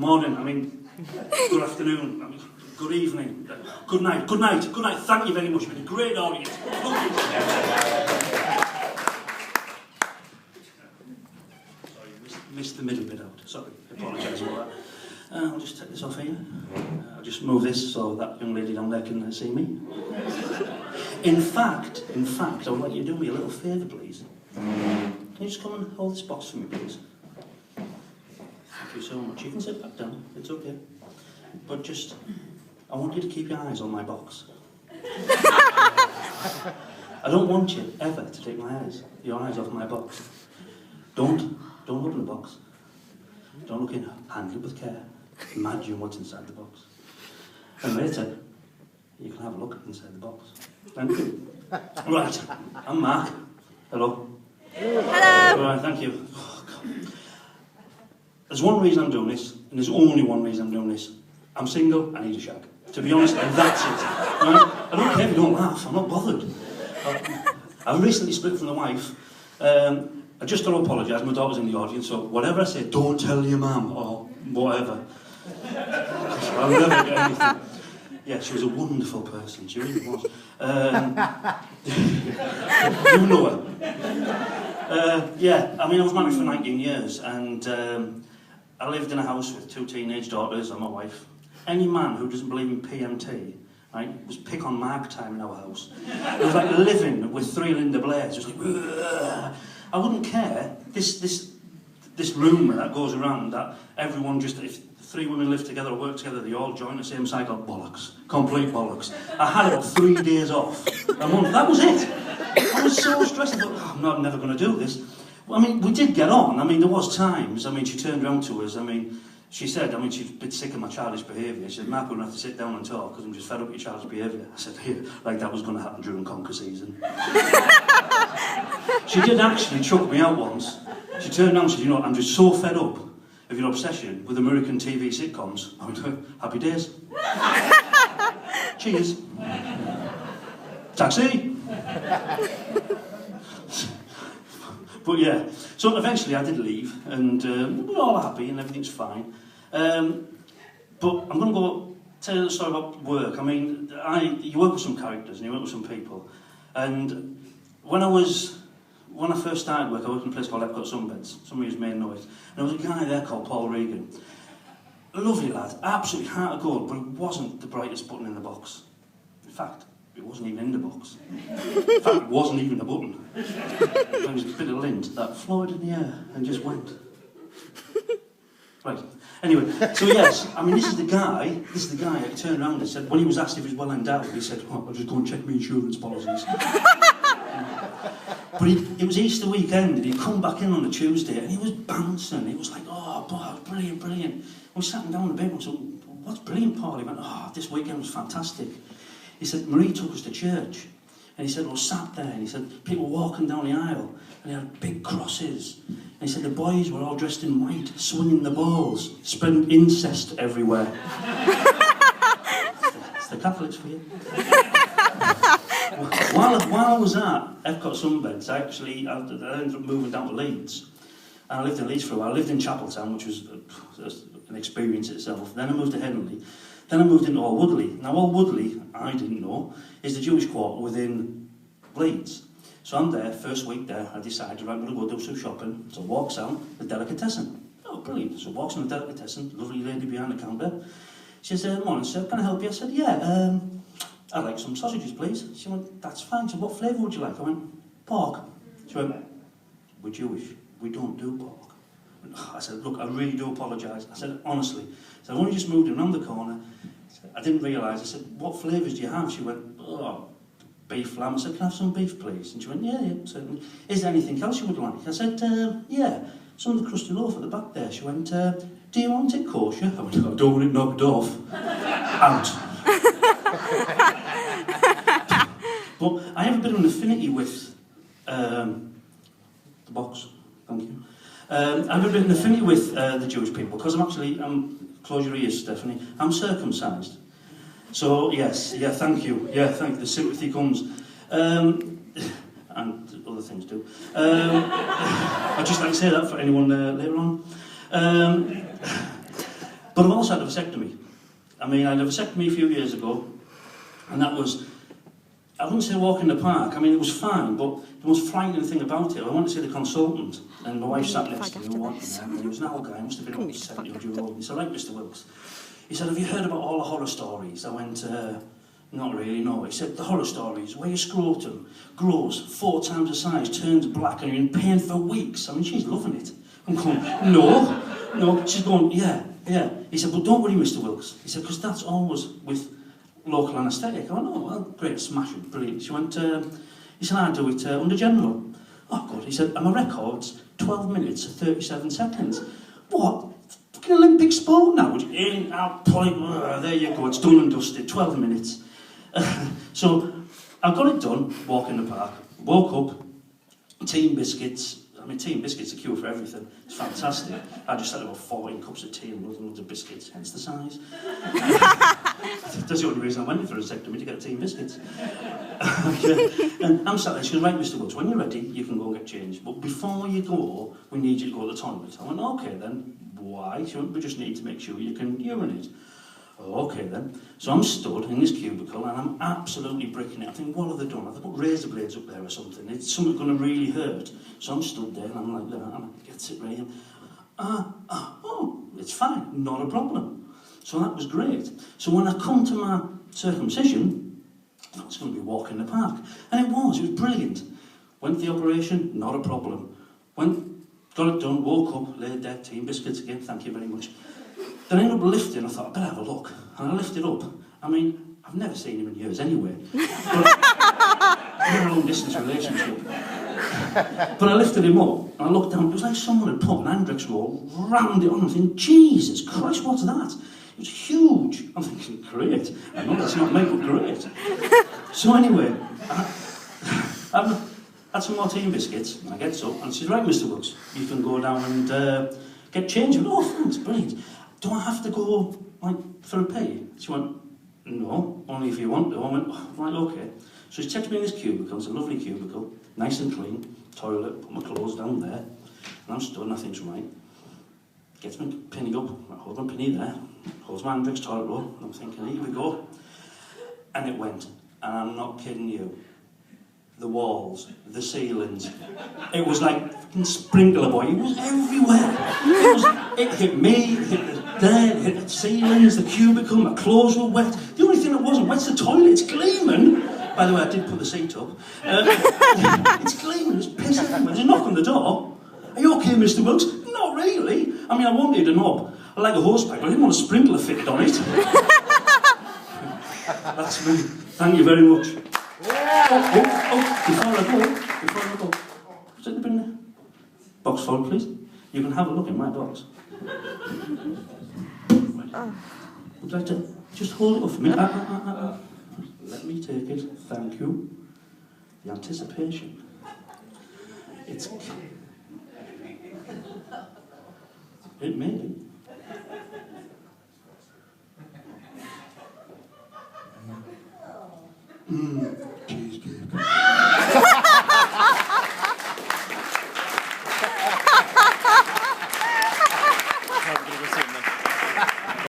morning, I mean, good afternoon, I mean, good evening, good night, good night, good night. Thank you very much. You've been a great audience. Sorry, missed the middle bit out. Sorry, I apologise about that. I'll just take this off here. I'll just move this so that young lady down there can see me. In fact, I would like you to do me a little favour, please. Can you just come and hold this box for me, please? Thank you so much. You can sit back down. It's okay. But just, I want you to keep your eyes on my box. I don't want you ever to take your eyes off my box. Don't open the box. Don't look in. Handle it with care. Imagine what's inside the box. And later, you can have a look inside the box. Thank you. Right, I'm Mark. Hello. Hello. Right, thank you. Oh, God. There's one reason I'm doing this, and there's only one reason I'm doing this. I'm single, I need a shag. To be honest, and that's it. Right? I don't care if you don't laugh, I'm not bothered. I've recently split from the wife. I just got to apologise, my daughter's in the audience, so whatever I say, don't tell your mum, or whatever. I'll never get anything. Yeah, she was a wonderful person, she really was. You know her. Yeah, I mean, I was married for 19 years, and I lived in a house with 2 teenage daughters and my wife. Any man who doesn't believe in PMT, right, was pick on mark time in our house. It was like living with 3 Linda Blairs. It was like, ugh. I wouldn't care. This rumour that goes around that everyone just, if 3 women live together or work together, they all join the same cycle. Bollocks. Complete bollocks. I had about 3 days off a month. That was it. I was so stressed. I thought, oh, I'm never going to do this. Well, I mean, we did get on. I mean, there was times. I mean, she turned around to us. I mean, she said, I mean, she's a bit sick of my childish behaviour. She said, Mark, we're going to have to sit down and talk because I'm just fed up with your childish behaviour. I said, yeah, like that was going to happen during conker season. She did actually chuck me out once. She turned around and said, you know what, I'm just so fed up of your obsession with American TV sitcoms. I went, happy days. Cheers. Taxi. But yeah, so eventually I did leave, and we're all happy and everything's fine. But I'm going to go tell you a story about work. I mean, you work with some characters and you work with some people. And when I first started work, I worked in a place called Epcot Sunbeds. Some of you may know it. And there was a guy there called Paul Regan. A lovely lad, absolutely heart of gold, but it wasn't the brightest button in the box. In fact, it wasn't even in the box. In fact, it wasn't even a button. There was a bit of lint that floated in the air and just went. Right. Anyway, so yes, I mean, this is the guy who turned around and said, when he was asked if he was well endowed, he said, oh, I'll just go and check my insurance policies. But it was Easter weekend, and he'd come back in on a Tuesday, and he was bouncing. He was like, oh, boy, brilliant, brilliant. We sat him down in the bed and said, what's brilliant, Paul? He went, oh, this weekend was fantastic. He said, Marie took us to church. And he said, well, sat there, and he said, people walking down the aisle, and they had big crosses. And he said, the boys were all dressed in white, swinging the balls, spreading incest everywhere. It's the Catholics for you. While I was at Epcot Sunbeds, I ended up moving down to Leeds. And I lived in Leeds for a while. I lived in Chapeltown, which was an experience itself. Then I moved to Headingley. Then I moved into Old Woodley. Now, Old Woodley, I didn't know, is the Jewish quarter within Leeds. So I'm there, first week there, I decided, right, I'm going to go do some shopping. So walks out the delicatessen. Oh, brilliant. So walks in the delicatessen, lovely lady behind the counter. She says, morning, sir, can I help you? I said, yeah, I'd like some sausages, please. She went, that's fine. She said, what flavour would you like? I went, pork. She went, we're Jewish. We don't do pork. I said, look, I really do apologise. I said, honestly. So I only just moved around the corner. I didn't realise. I said, what flavours do you have? She went, oh, beef lamb. I said, can I have some beef, please? And she went, yeah, certainly. Is there anything else you would like? I said, yeah, some of the crusty loaf at the back there. She went, do you want it kosher? I went, I don't want it knocked off. Out. But I have a bit of an affinity with the box. Thank you. I have a bit of an affinity with the Jewish people because close your ears, Stephanie, I'm circumcised. So, yes, yeah, thank you. Yeah, thank you. The sympathy comes. And other things too. I'd just like to say that for anyone later on. But I've also had a vasectomy. I mean, I had a vasectomy a few years ago, and that was, I wouldn't say walk in the park. I mean, it was fine, but the most frightening thing about it, I went to see the consultant, and my wife sat next to me, and he was an old guy, he must have been about 70-odd-year-old. He said, right, Mr. Wilkes. He said, have you heard about all the horror stories? I went, not really, no. He said, the horror stories, where your scrotum grows 4 times the size, turns black, and you're in pain for weeks. I mean, she's loving it. I'm going, no. She's going, yeah. He said, but don't worry, Mr. Wilkes. He said, because that's always with local anaesthetic. I went, oh, well, great, smashing, brilliant. She went, he said, I do it under general. Oh, good. He said, and my record's 12 minutes and 37 seconds. What? Fucking Olympic sport now? In, out, point, there you go, it's done and dusted, 12 minutes. So, I got it done, walk in the park, woke up, tea and biscuits. I mean, tea and biscuits are cure for everything. It's fantastic. I just had about 14 cups of tea and loads of biscuits, hence the size. That's the only reason I went in for a vasectomy, to get tea and biscuits. And I'm sat there, she goes, right, Mr. Woods, when you're ready, you can go and get changed. But before you go, we need you to go to the toilet. I went, okay then. Why? She went, we just need to make sure you can urinate. Okay then. So I'm stood in this cubicle and I'm absolutely bricking it. I think, what have they done? Have they put razor blades up there or something? It's something going to really hurt. So I'm stood there and I'm like that, and I get it ready. Oh, it's fine, not a problem. So that was great. So when I come to my circumcision, I thought I was going to be walking the park. And it was brilliant. Went to the operation, not a problem. Got it done, woke up, laid there, tea and biscuits again, thank you very much. Then I ended up lifting, I thought, I better have a look. And I lifted up. I mean, I've never seen him in years anyway. We're a long distance relationship. But I lifted him up, and I looked down, it was like someone had put an Andrex roll, rammed it on, I'm thinking, Jesus Christ, what's that? It was huge. I'm thinking, great. I know that's not me, but great. So anyway, I've had some more tea and biscuits, and I get up, and she says, right, Mr. Woods, you can go down and get changed. I went, oh, thanks, brilliant. Do I have to go, like, for a pee? She went, no, only if you want to. I went, oh, right, okay. So she takes me in this cubicle, it's a lovely cubicle, nice and clean, toilet, put my clothes down there, and I'm stood and I think's right. Gets me pinning up, I hold my pinny there, holds my Andrex toilet roll, and I'm thinking, here we go. And it went, and I'm not kidding you. The walls, the ceilings. It was like fucking sprinkler boy. It was everywhere. It hit me, it hit there, it hit the ceilings, the cubicle, my clothes were wet. The only thing that wasn't wet's the toilet, it's gleaming. By the way, I did put the seat up. It's gleaming, it's piss everywhere. There's a knock on the door. Are you okay, Mr. Wilkes? Not really. I mean, I wanted a knob. I like a hose pipe, but I didn't want a sprinkler fitted on it. That's me. Thank you very much. Before I go, sit the bin box forward, please. You can have a look in my box. Right. Would you like to just hold it up for me? Let me take it, thank you. The anticipation. It may be.